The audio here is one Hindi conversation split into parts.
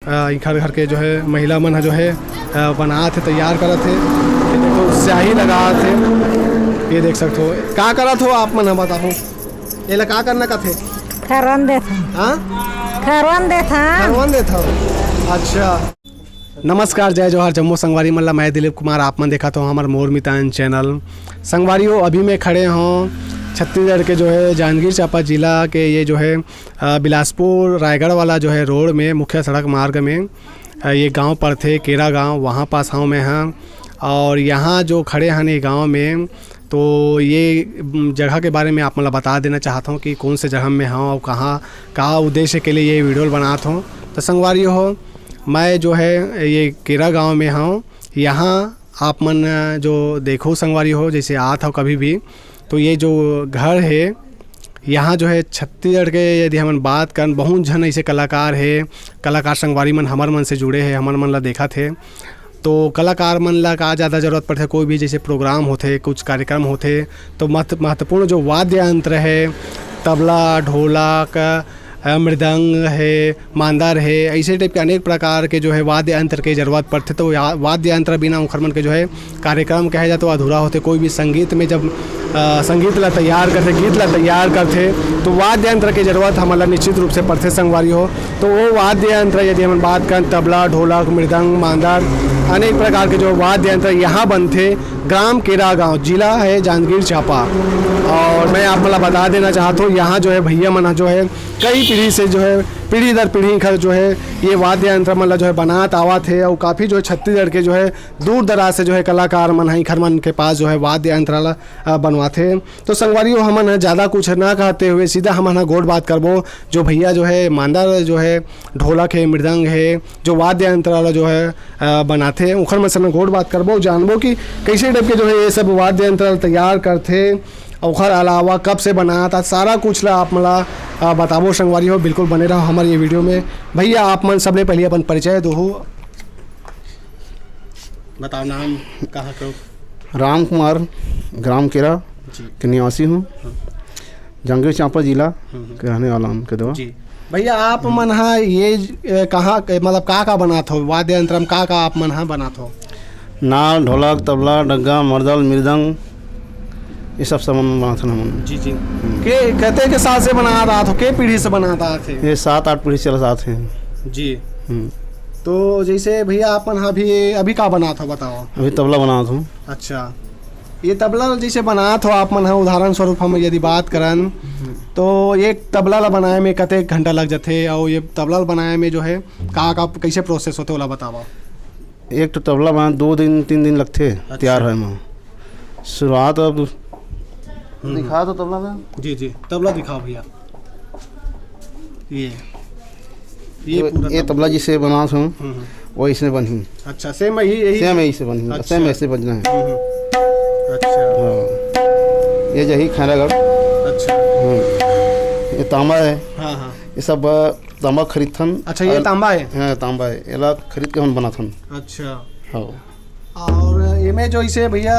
घर घर के जो है महिला मन जो है बना थे, तैयार करत थे। ये देखो स्याही लगा थे, ये देख सकते हो। का करत हो आप मन बताओ, ये ला का करना का थे? खरवन देता। हाँ, खरवन देता। खरवन देता। अच्छा, नमस्कार, जय जवाहर जम्मू संगवारी मल्ला। मैं दिलीप कुमार, आप मन देखा तो हमारे मोर मितान चैनल। संगवारियों, अभी मैं खड़े हों छत्तीसगढ़ के जो है जांजगीर चांपा ज़िला के ये जो है बिलासपुर रायगढ़ वाला जो है रोड में, मुख्य सड़क मार्ग में ये गांव पड़ते केरा गांव, वहाँ पास हूँ मैं। हाँ, और यहाँ जो खड़े हैं ये गांव में, तो ये जगह के बारे में आप मतलब बता देना चाहता हूँ कि कौन से जगह में हूँ और कहाँ उद्देश्य के लिए ये वीडियो बनाता हूँ। तो संगवारियों हो, मैं जो है ये केरा गांव में हूँ। यहाँ आप मन जो देखो संगवारी हो, जैसे आत हो कभी भी, तो ये जो घर है यहाँ जो है छत्तीसगढ़ के यदि हम बात करें, बहुत जन ऐसे कलाकार है, कलाकार संगवारी मन हमार मन से जुड़े हैं, हमार मन ला देखा थे। तो कलाकार मन ला का ज़्यादा ज़रूरत पड़ते, कोई भी जैसे प्रोग्राम होते, कुछ कार्यक्रम होते, तो महत्वपूर्ण जो वाद्य यंत्र है, तबला, ढोलक, मृदंग है, मांदर है, ऐसे टाइप के अनेक प्रकार के जो है वाद्य यंत्र के ज़रूरत पड़ते। तो वाद्य यंत्र बिना उखर मन के जो है कार्यक्रम कहे जाए तो अधूरा होते। कोई भी संगीत में जब संगीत ला तैयार करते, गीत ला तैयार करते, तो वाद्य यंत्र की ज़रूरत हमारा निश्चित रूप से पड़ते संगवारी हो। तो वो वाद्य यंत्र यदि हम बात करें, तबला, ढोलक, मृदंग, मांदर, अनेक प्रकार के जो वाद्य यंत्र यहाँ बनते। ग्राम केरा गाँव, जिला है जांजगीर चांपा। और मैं आप मतलब बता देना चाहता हूँ, यहाँ जो है भैया मना जो है कई पीढ़ी से जो है पीढ़ी दर पीढ़ी का जो है ये वाद्य यंत्र मतलब जो है बनात आवा थे। और काफ़ी जो है छत्तीसगढ़ के जो है दूर दराज से जो है कलाकार मन ही घर मन के पास जो है वाद्य यंत्र बनवाते। तो संगवारियों, हमन ज़्यादा कुछ ना कहते हुए सीधा हमन गोड़ बात करबो। जो भैया जो है मांदर जो है, ढोलक है, मृदंग है, जो वाद्य यंत्र जो है बनाते, उखर मन से गोड़ बात करबो, जानबो कि कैसे टाइप के जो है ये सब वाद्य यंत्र तैयार करते, और अलावा कब से बना था, सारा कुछ ला आप मला बताबो संगवारी हो। बिल्कुल बने रहो हमारे ये वीडियो में। भैया आप मन सबने पहले अपन परिचय दो, बताओ नाम, कहाँ करो? राम कुमार, ग्राम केरा के निवासी हूँ, जांजगीर चांपा जिला के रहने वाला हूँ के दो जी। भैया आप मन हा ये कहाँ मतलब का बनात हो वाद्य यंत्र में, का आप मन हा बनात हो? नाल, ढोलक, तबला, डग्गा, मर्दल, मृदंग, ये सब सामान बना था हम। जी जी। कहते के साल से बना रहा था, के पीढ़ी से बना रहा थे? ये 7-8 पीढ़ी चल साथ हैं जी। तो जैसे भैया आप अभी का बना था बताओ? अभी तबला बना था। अच्छा, ये तबला जैसे बना था आप मन, उदाहरण स्वरूप हम यदि बात करन तो एक तबला ला बनाए में कते घंटा लग जाते, और ये तबला बनाए में जो है का कैसे प्रोसेस होते वाला बताओ? एक तो तबला बना 2-3 दिन लगते तैयार है में। शुरुआत अब दिखा दो तबला में। जी जी, तबला दिखाओ भैया। ये तबला जिसे बना हूँ वो इसने बनी। अच्छा, सेम यही से बनी। अच्छा। सेम ऐसे बजना है। अच्छा, ये जही खैरागढ़। अच्छा, ये तांबा है। हाँ हाँ, ये सब तांबा खरीद थन। अच्छा, ये तांबा है? हाँ, तांबा है, ये खरीद के हम बना थन। अच्छा। हाँ, और ये में जो इसे भैया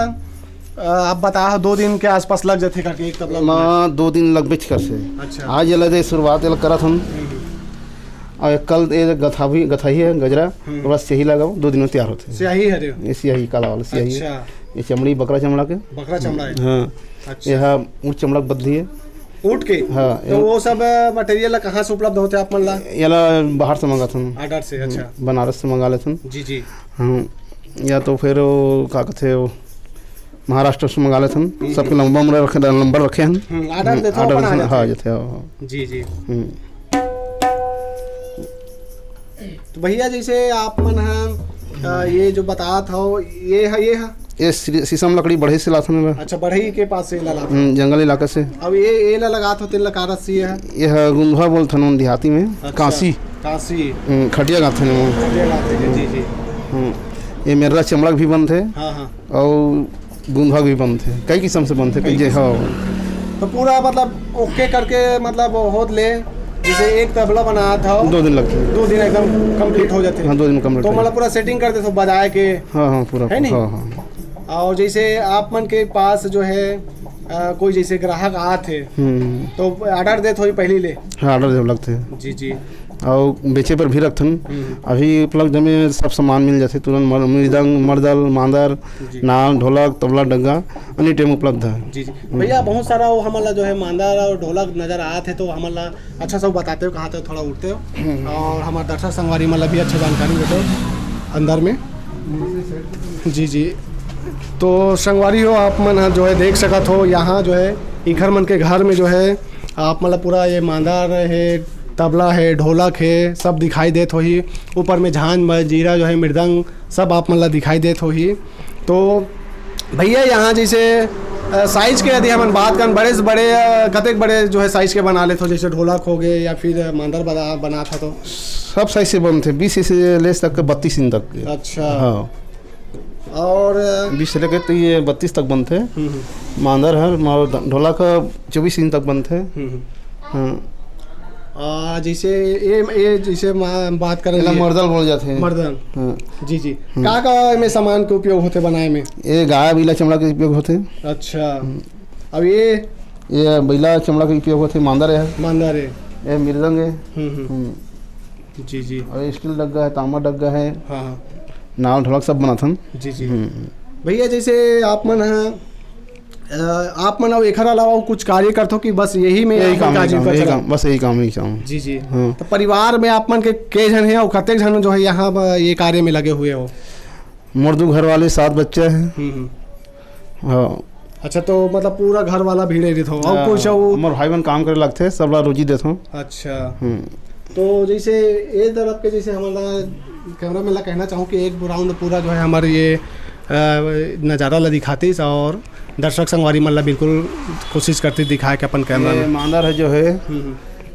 आप बता 2 दिन के आसपास लग जाते करके एक तबला में? 2 दिन लग बेच कर से। अच्छा। आज ये लगे शुरुआत ये करा थन, और कल ये गथाई है गजरा, तो बस स्याही लगाओ, 2 दिन में तैयार होते हैं। स्याही है रे? ये स्याही काला वाला स्याही है। अच्छा। ये चमड़ी बकरा चमड़ा के। बकरा चमड़ा है? हाँ। अच्छा। यह ऊँट चमड़ा बदली है। ऊँट के? हाँ। तो वो सब मटेरियल कहाँ से उपलब्ध होते आप मन ला? ये बाहर से मंगा थन। ऑर्डर से? अच्छा, बनारस से मंगा लेते। जी जी। हाँ, या तो फिर क्या कहते हो महाराष्ट्र से मंगा लेते हैं। सबके नंबर रखे हैं, ऑर्डर देते हैं। हाँ जैसे जी जी। तो भैया जैसे आप मन ये जो बता था ये शीशम लकड़ी बढ़ई से लाते हैं। अच्छा, बढ़ई के पास से लाता? जंगल इलाके से। अब ये लगात होते लकारत सी है? यह गुंधवा बोलते हैं देहाती में। अच्छा, काशी खटिया गाते हैं। जी जी। ये मेरा चमड़ा भी बंद है। हाँ हाँ। और गुंधवा भी बंद है, कई किस्म से बंद है। हाँ, तो पूरा मतलब ओके करके मतलब होत ले, जैसे एक तबला बना था 2 दिन लगते हैं। 2 दिन एकदम कंप्लीट हो जाते हैं? हाँ, 2 दिन कंप्लीट। तो मतलब पूरा सेटिंग करते तो बजाए के? हाँ हाँ, पूरा है नहीं? हाँ हाँ। और जैसे आप मन के पास जो है कोई जैसे ग्राहक आते तो ऑर्डर देते हो पहले ले? हाँ, ऑर्डर जब लगते हैं। जी जी। और बेचे पर भी रखथन। अभी उपलब्ध में सब सामान मिल जाते तुरंत, मृदंग, मर्दल, मांदर, नाल, ढोलक, तबला, डग्गा एनी टाइम उपलब्ध है। जी जी भैया, बहुत सारा वो हमारा जो है मांदर और ढोलक नज़र आए थे, तो हमारा अच्छा सब बताते हो कहाँ तक थोड़ा उठते हो, और हमारे दर्शक संगवारी मतलब भी अच्छा जानकारी देते हो अंदर में। जी जी, तो संगवारी हो आप मन जो है देख सकत हो, यहाँ जो है इखर मन के घर में जो है आप मतलब पूरा ये मांदर है, तबला है, ढोलक है, सब दिखाई देत हो ही। ऊपर में झांझ मंजीरा जो है, मृदंग सब आप मतलब दिखाई देत हो ही। तो भैया यहाँ जैसे साइज के यदि हम बात करें, बड़े से बड़े कतेक बड़े जो है साइज के बना लेते हो, जैसे ढोलक हो गए या फिर मांदर बना था, तो सब साइज से बनते, 20 से लेस तक के 32 इंच तक के। अच्छा। हाँ, और 20 से लेकर तो ये 32 तक बनते हैं। मांदर है, ढोलक का 24 इंच तक बनते हैं। हाँ, जैसे ये जैसे बात करें, मर्दल बोल जाते हैं, मर्दन। हाँ। जी जी, का में सामान के उपयोग होते बनाए में? ये गाय बैला चमड़ा के उपयोग होते। अच्छा। अब ये बैला चमड़ा के उपयोग होते। मांदर है, मांदर है, ये मृदंग है। जी जी, और स्टील डग्गा है, तांबा डग्गा है। हाँ, नाल ढोलक सब बनाथन। जी जी भैया, जैसे आप मन है आप मन अब एकर अलावा कुछ कार्य करते हो कि बस यही में यही काम, बस यही काम ही काम? जी जी। हाँ। तो परिवार में आप मन के जन है और कतेक जन जो है यहाँ ये कार्य में लगे हुए हो? मोर दो घर वाले 7 बच्चे हैं। हाँ। अच्छा, तो मतलब पूरा घर वाला भीड़े रहते हो और कुछ मोर भाई बहन काम करे लगते, सब ला रोजी देते हो। अच्छा। तो जैसे ये तरफ के जैसे हमारा कैमरा में कहना चाहूँ कि एक राउंड पूरा जो है हमारे ये नज़ारा ला दिखाती और दर्शक संगवारी मतलब बिल्कुल कोशिश करती दिखाए कि अपन कैमरा में। मांदर है जो है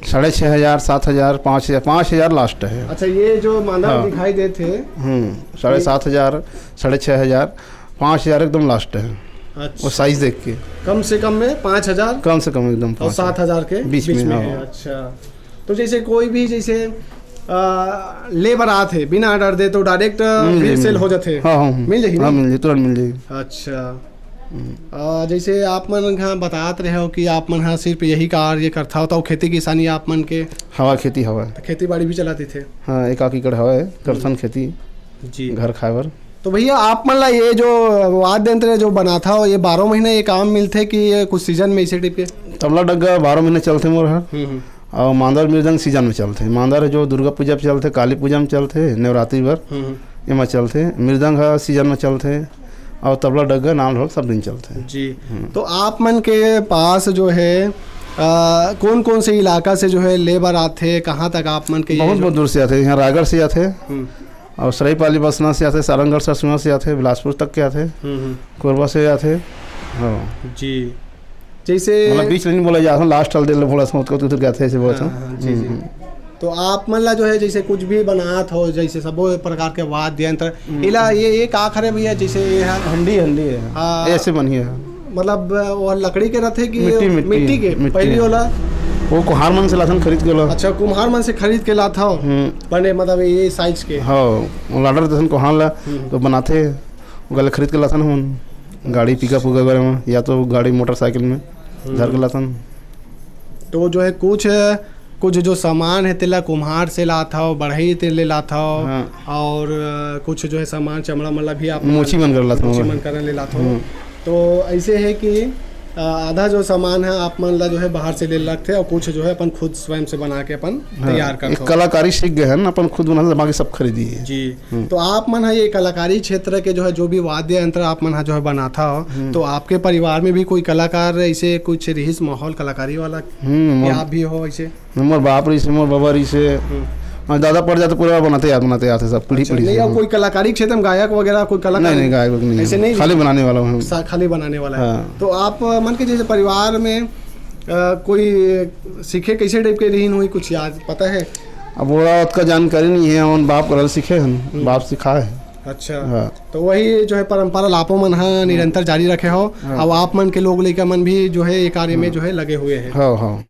6,500, 7,000, 5,000, 5,000 लास्ट है। अच्छा, ये जो मांदर दिखाई देते 7,500, 6,500, 5,000 एकदम लास्ट है। अच्छा। वो साइज देख के कम से कम में 5,000, कम से कम एकदम, और 7,000 के बीच में है। अच्छा, तो जैसे कोई भी जैसे लेबर आते बिना डर दे तो डायरेक्ट सेल हो जाते? हाँ, मिल जाएगी? हाँ, मिल जाए, तुरंत मिल जाएगी। अच्छा। जैसे आप मन हाँ बताते रहे हो कि आप मन हाँ सिर्फ यही कार्य करता हो, तो खेती किसानी आप मन के? हवा खेती, हवा खेती बाड़ी भी चलाते थे? हाँ, 1 एकड़ हवा है, करथन खेती जी, घर खाए बर। तो भैया आप मन ला ये जो वाद्य यंत्र जो बना था ये 12 महीने ये काम मिलते कि ये कुछ सीजन में इसे टिप के? तबला डग्गा 12 महीने चलते मोर हर। और मांदर मृदंग सीजन में चलते। मांदर जो दुर्गा पूजा पे चलते, काली पूजा में चलते, नवरात्रि भर एमा चलते। मृदंग सीजन में चलते, और तबला डग्गा नाल ढोलक सब दिन चलते हैं। जी। तो आप मन के पास जो है कौन कौन से इलाका से जो है लेबर आते, कहाँ तक आप मन के? बहुत दूर से आते हैं, यहाँ रायगढ़ से आते, और सरायपाली बसना से आते, सारंगढ़ सरसुआ से आते, बिलासपुर तक के आते, कोरबा से आते। हाँ जी, जैसे मतलब बीच नहीं बोला जाता, लास्ट हल दे बोला तो गए थे ऐसे बोला था। जी जी। तो आप मन ला जो है जैसे कुछ भी बनात हो, जैसे सब प्रकार के वाद्य यंत्र इला ये का खरे भैया? जैसे ये है हंडी है, ऐसे बनी है, मतलब वो लकड़ी के रहते कि मिट्टी के? पहली वाला वो कुम्हार मन से लाथन खरीद के। अच्छा, कुम्हार मन से खरीद के लाता हो बने, मतलब ये साइज के? हाँ, लाडर देथन कुम्हार ला तो बनाते, गले खरीद के लाथन हम, गाड़ी पिकअप वगैरह में, या तो गाड़ी मोटरसाइकिल में धर के लाथन। तो जो है कुछ जो सामान है तेला कुम्हार से लाता हो, बढ़ई तेले लाता हो। हाँ। और कुछ जो है सामान चमड़ा मल्ला भी आप मोची मन कर लाता मोची मन कर ले लाता हो। तो ऐसे है कि आधा जो सामान है आप मन ला जो है बाहर से ले लगते और कुछ जो है अपन खुद स्वयं से बना के अपन तैयार करते हो। कलाकारी सीख गए हैं ना, अपन खुद बना बाकी सब खरीदी है। जी। तो आप मन है ये कलाकारी क्षेत्र के जो है जो भी वाद्य यंत्र आप मन जो है बनाता हो, तो आपके परिवार में भी कोई कलाकार ऐसे कुछ रहीस माहौल कलाकारी वाला आप भी हो ऐसे? मोर बाप रही से, मोर बाबा रही से, दादा पड़ जाते पूरा बनाते आते सब पीढ़ी पीढ़ी। नहीं, कोई कलाकारी क्षेत्र में गायक वगैरह कोई कलाकार? नहीं, गायक नहीं, ऐसे नहीं, खाली बनाने वाला हूँ, खाली बनाने वाला है। तो आप मन के जैसे परिवार में कोई सीखे कैसे टाइप के रहीन हुई, कुछ याद पता है? अब वो का जानकारी नहीं है, उन बाप कर सीखे हैं, बाप सिखाए है। अच्छा। हाँ। तो वही जो है परंपरा लापो मन है निरंतर जारी रखे हो। अब आप मन के लोग लेकर मन भी जो है ये कार्य में जो है लगे हुए हैं। हाँ हाँ,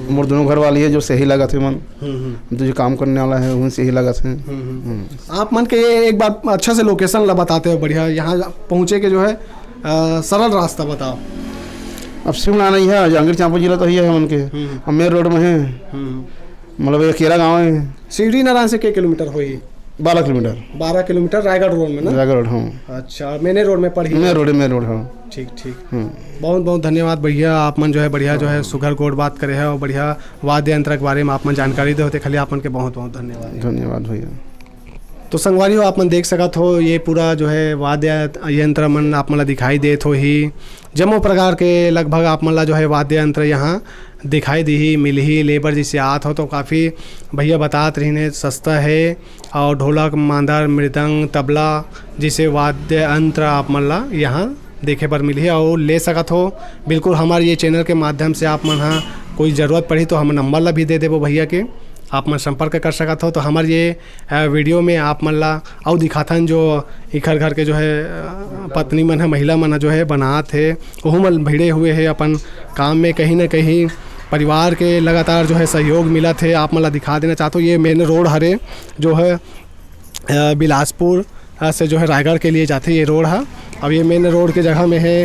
मोर दोनों घर वाली है जो सही लगा थे मन, तो जो काम करने वाला है उन सही लगा थे। आप मन के ये एक बार अच्छा से लोकेशन ला बताते हो बढ़िया, यहाँ पहुँचे के जो है सरल रास्ता बताओ। अब शिवना नहीं है, जहांगीर चांपा जिला तो ही है मन के, मेन रोड में है, मतलब ये अकेला गाँव है। सीढ़ी नारायण से के किलोमीटर हुई? 12 किलोमीटर। 12 किलोमीटर रायगढ़ रोड में ना? रायगढ़ रोड, हाँ। अच्छा, मैंने रोड में पढ़ी? मैं रोड, हाँ। ठीक ठीक। बहुत बहुत धन्यवाद भैया, आप मन जो है बढ़िया जो है सुघर गोड़ बात करे है और बढ़िया वाद्य यंत्र के बारे में आप मन जानकारी दे होते, खाली आप मन के बहुत बहुत धन्यवाद। धन्यवाद भैया। तो संगवारी हो, आप मन देख सकत हो ये पूरा जो है वाद्य यंत्र मन आप मन ला दिखाई देत हो ही। जम्मो प्रकार के लगभग आप मन ला जो है वाद्य यंत्र यहाँ दिखाई दी ही मिल ही। लेबर जिसे आत हो तो काफ़ी भैया बतात रही ने सस्ता है। और ढोलक, मांदर, मृदंग, तबला जिसे वाद्य यंत्र आप मन ला यहाँ देखे पर मिली और ले सकत हो। बिल्कुल हमारे ये चैनल के माध्यम से आप मन हाँ कोई ज़रूरत पड़ी तो हम नंबर ला भी दे देवो भैया के, आप मन संपर्क कर सकत हो। तो हमारे ये वीडियो में आप मन ला और दिखाथन जो इखर घर के जो है पत्नी मन है, महिला मन जो है बनात है, वह मन भिड़े हुए है अपन काम में। कहीं ना कहीं परिवार के लगातार जो है सहयोग मिला थे। आप मन ला दिखा देना चाहता हूँ, ये मेन रोड हरे जो है बिलासपुर से जो है रायगढ़ के लिए जाते ये रोड है। अब ये मेन रोड के जगह में है,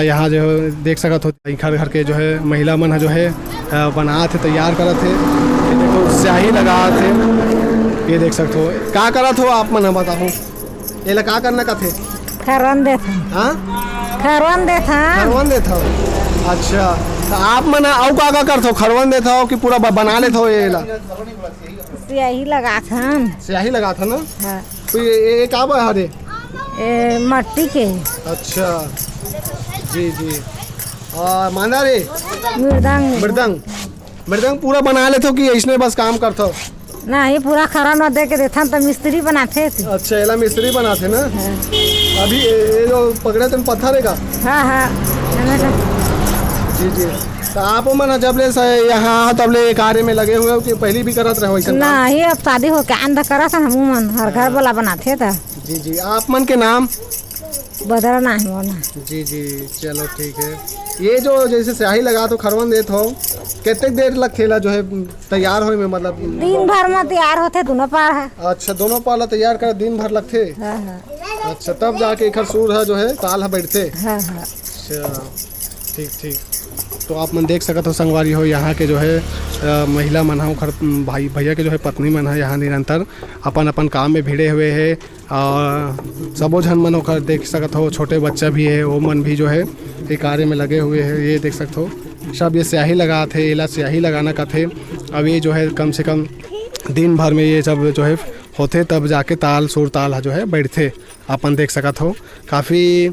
यहाँ जो है देख सकत हो घर के जो है महिला मन जो है बना थे, तैयार करत थे। ये देखो स्याही लगा थे, ये देख सकते हो। क्या करत हो आप मन बताओ, ये ला का करना का थे? खरवन देत हन। हाँ, खरवन देत हन। खरवन देत हो? अच्छा, तो आप मन और का करत हो? खरवन देत हो कि पूरा बना लेत हो? ये ला स्याही लगात हन। स्याही लगा था ना? हाँ। तो ये का बा हरे? मट्टी के। अच्छा, जी जी। माना रे मृदंग पूरा बना लेते हो कि इसने बस काम करते हो? नहीं, पूरा खरवन दे के देथन तो मिस्त्री बनाते थे। अच्छा, एला मिस्त्री बनाते ना? अभी ये जो पकड़े थे पत्थर है का? हाँ हाँ। जी जी। तो आप मन जब ले यहाँ तब ले कार्य में लगे हुए हो कि पहले भी करत रहे हो? नहीं, अब शादी हो के अंदर करत हन हम मन, हर घर वाला बनाते था। जी जी। आप मन के नाम? बदला नहीं होना। जी जी, चलो ठीक है। ये जो जैसे स्याही लगा तो खरवन देत हो, कितने देर लग खेला जो है तैयार होने में? मतलब दिन भर में तैयार होते दोनों पार है। अच्छा, दोनों पाला तैयार कर दिन भर लगते? हाँ हाँ। अच्छा, तब जाके इखर सूर है जो है ताल है बैठते? हाँ हाँ। अच्छा, ठीक ठीक। तो आप मन देख सकते हो संगवारी हो, यहाँ के जो है महिला मन हो, भाई भैया के जो है पत्नी मन है यहाँ निरंतर अपन अपन काम में भिड़े हुए है। और सबो झन मन होकर देख सकते हो, छोटे बच्चा भी है वो मन भी जो है ये कार्य में लगे हुए हैं। ये देख सकते हो सब ये स्याही लगा थे, एला स्याही लगाना का थे। अब ये जो है कम से कम दिन भर में ये सब जो है होते, तब जाके ताल सुर ताल जो है बैठते। अपन देख सकत हो काफ़ी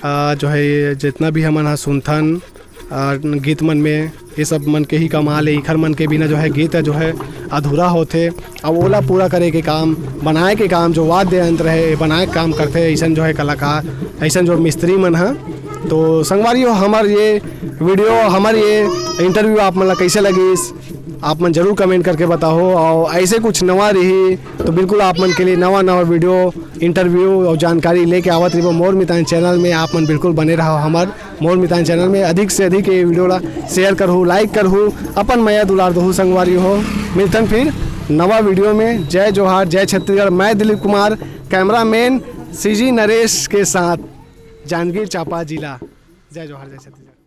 जो है ये जितना भी हमन सुनथन गीत मन में, ये सब मन के ही कमाल है। इखर मन के बिना जो है गीत जो है अधूरा होते। अब ओला पूरा करे के काम, बनाए के काम, जो वाद्य यंत्र है बनाए के काम करते ऐसा जो है कलाकार, ऐसा जो मिस्त्री मन है। तो संगवारी हो, हमार ये वीडियो, हमार ये इंटरव्यू आप मन ला कैसे लगी आप मन जरूर कमेंट करके बताओ। और ऐसे कुछ नवा रही तो बिल्कुल आप मन के लिए नवा नवा वीडियो, इंटरव्यू और जानकारी लेके आवत रही मोर मितान चैनल में। आप मन बिल्कुल बने रहो हमार मोर मितान चैनल में। अधिक से अधिक ये वीडियो ला शेयर करहूँ, लाइक करहूँ, अपन मैया दुलार दहू संगवारी हो। मिलतन फिर नवा वीडियो में। जय जोहार, जय छत्तीसगढ़। मैं दिलीप कुमार, कैमरामैन CG नरेश के साथ, जांजगीर चांपा जिला। जय जोहार, जय छत्तीसगढ़।